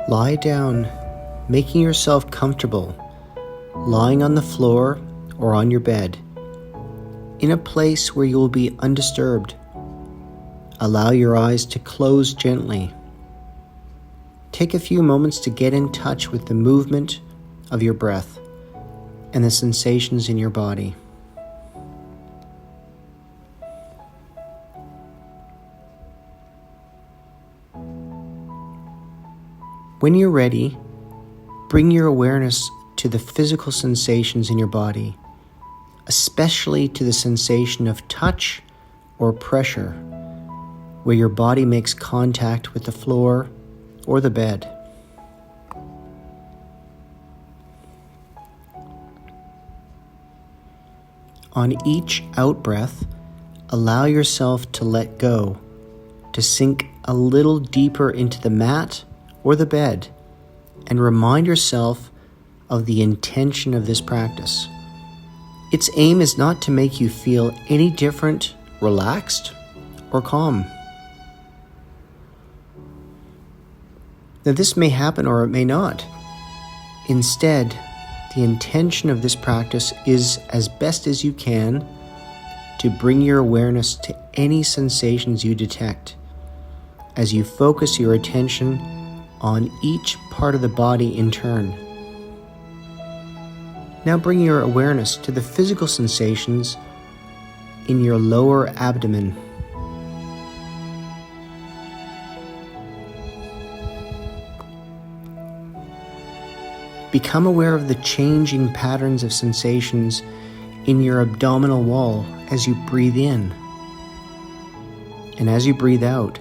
Lie down, making yourself comfortable, lying on the floor or on your bed, in a place where you will be undisturbed. Allow your eyes to close gently. Take a few moments to get in touch with the movement of your breath and the sensations in your body. When you're ready, bring your awareness to the physical sensations in your body, especially to the sensation of touch or pressure, where your body makes contact with the floor or the bed. On each out-breath, allow yourself to let go, to sink a little deeper into the mat or the bed, and remind yourself of the intention of this practice. Its aim is not to make you feel any different, relaxed, or calm. Now, this may happen or it may not. Instead, the intention of this practice is, as best as you can, to bring your awareness to any sensations you detect as you focus your attention on each part of the body in turn. Now bring your awareness to the physical sensations in your lower abdomen. Become aware of the changing patterns of sensations in your abdominal wall as you breathe in. And as you breathe out,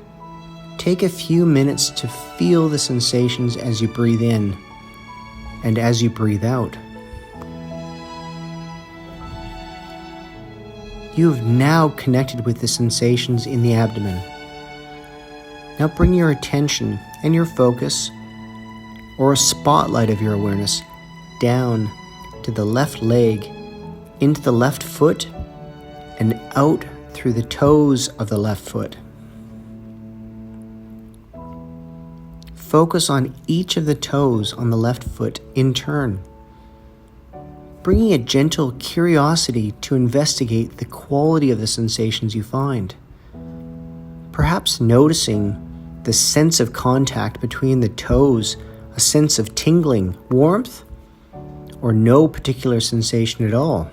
take a few minutes to feel the sensations as you breathe in and as you breathe out. You have now connected with the sensations in the abdomen. Now bring your attention and your focus, or a spotlight of your awareness, down to the left leg, into the left foot, and out through the toes of the left foot. Focus on each of the toes on the left foot in turn, bringing a gentle curiosity to investigate the quality of the sensations you find. Perhaps noticing the sense of contact between the toes, a sense of tingling, warmth, or no particular sensation at all.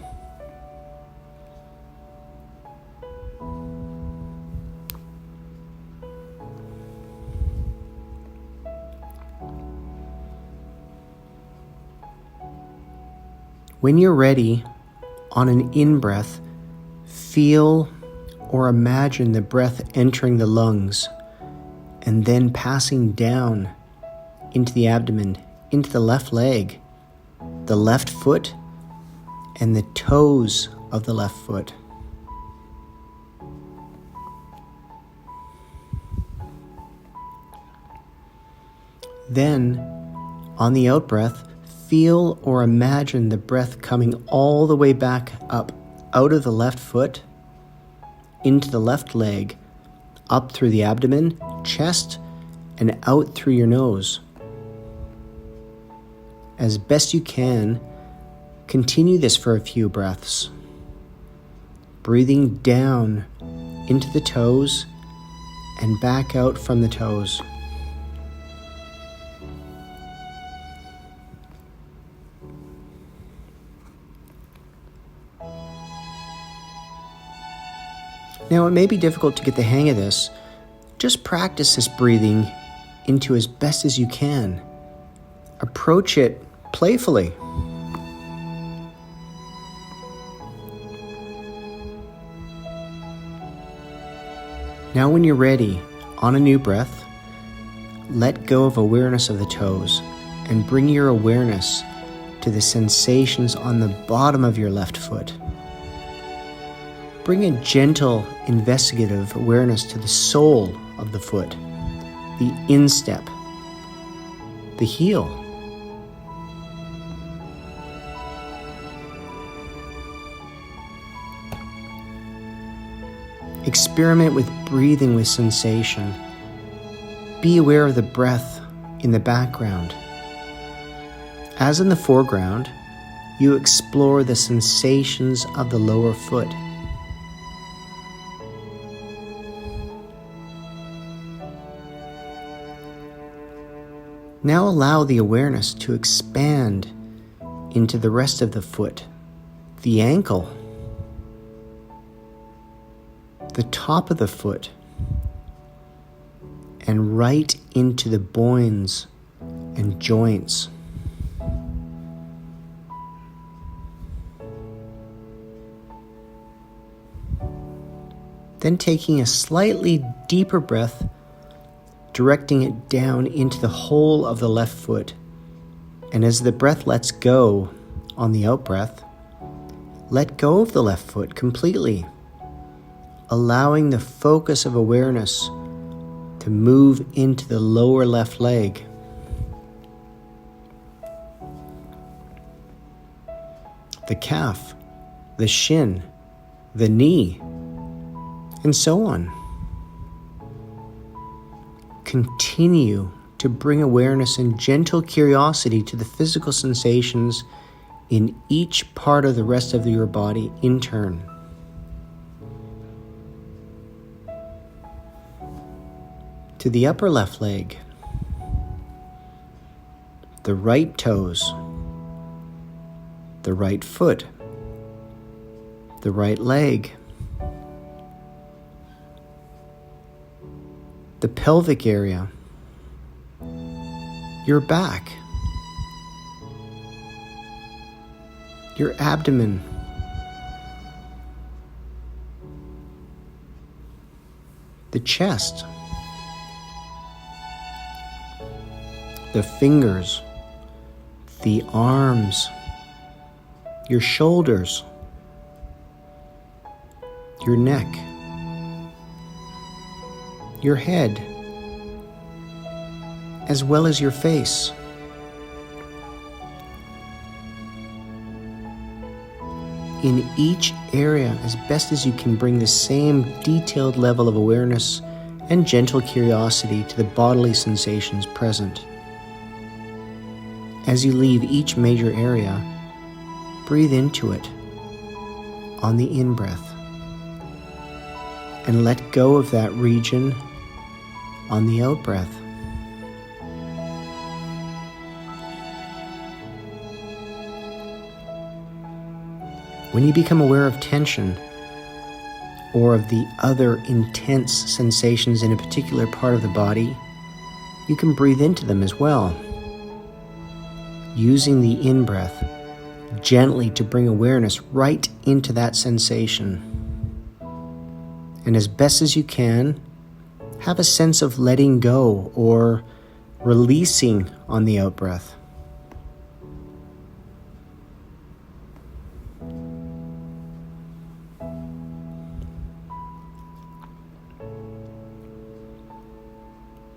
When you're ready, on an in-breath, feel or imagine the breath entering the lungs and then passing down into the abdomen, into the left leg, the left foot, and the toes of the left foot. Then, on the out-breath, feel or imagine the breath coming all the way back up, out of the left foot, into the left leg, up through the abdomen, chest, and out through your nose. As best you can, continue this for a few breaths, breathing down into the toes and back out from the toes. Now, it may be difficult to get the hang of this. Just practice this breathing into as best as you can. Approach it playfully. Now, when you're ready, on a new breath, let go of awareness of the toes and bring your awareness to the sensations on the bottom of your left foot. Bring a gentle, investigative awareness to the sole of the foot, the instep, the heel. Experiment with breathing with sensation. Be aware of the breath in the background. As in the foreground, you explore the sensations of the lower foot. Now allow the awareness to expand into the rest of the foot, the ankle, the top of the foot, and right into the bones and joints. Then taking a slightly deeper breath, directing it down into the whole of the left foot. And as the breath lets go on the out-breath, let go of the left foot completely, allowing the focus of awareness to move into the lower left leg. The calf, the shin, the knee, and so on. Continue to bring awareness and gentle curiosity to the physical sensations in each part of the rest of your body in turn. To the upper left leg, the right toes, the right foot, the right leg, the pelvic area, your back, your abdomen, the chest, the fingers, the arms, your shoulders, your neck, your head, as well as your face. In each area, as best as you can, bring the same detailed level of awareness and gentle curiosity to the bodily sensations present. As you leave each major area, breathe into it on the in-breath and let go of that region on the out-breath. When you become aware of tension or of the other intense sensations in a particular part of the body, you can breathe into them as well, using the in-breath gently to bring awareness right into that sensation. And as best as you can, have a sense of letting go or releasing on the out-breath.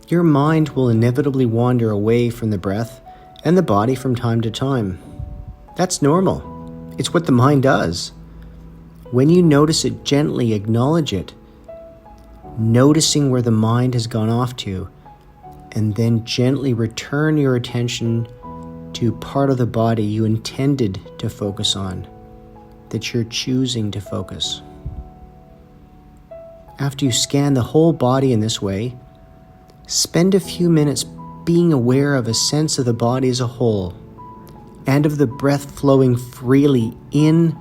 Your mind will inevitably wander away from the breath and the body from time to time. That's normal. It's what the mind does. When you notice it, gently acknowledge it, noticing where the mind has gone off to, and then gently return your attention to part of the body you intended to focus on, that you're choosing to focus. After you scan the whole body in this way, spend a few minutes being aware of a sense of the body as a whole and of the breath flowing freely in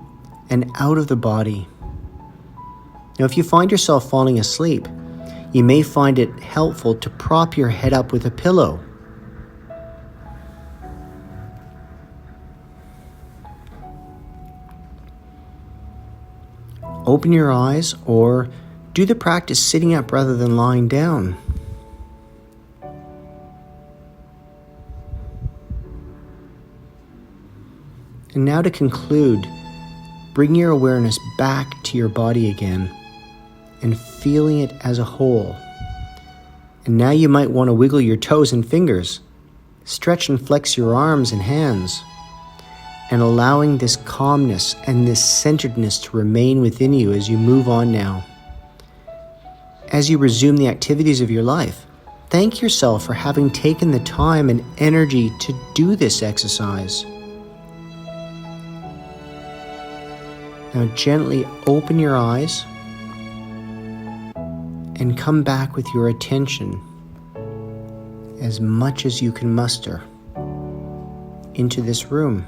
and out of the body. Now, if you find yourself falling asleep, you may find it helpful to prop your head up with a pillow. Open your eyes or do the practice sitting up rather than lying down. And now to conclude, bring your awareness back to your body again and feeling it as a whole. And now you might want to wiggle your toes and fingers, stretch and flex your arms and hands, and allowing this calmness and this centeredness to remain within you as you move on now. As you resume the activities of your life, Thank yourself for having taken the time and energy to do this exercise. Now gently open your eyes and come back with your attention, as much as you can muster, into this room.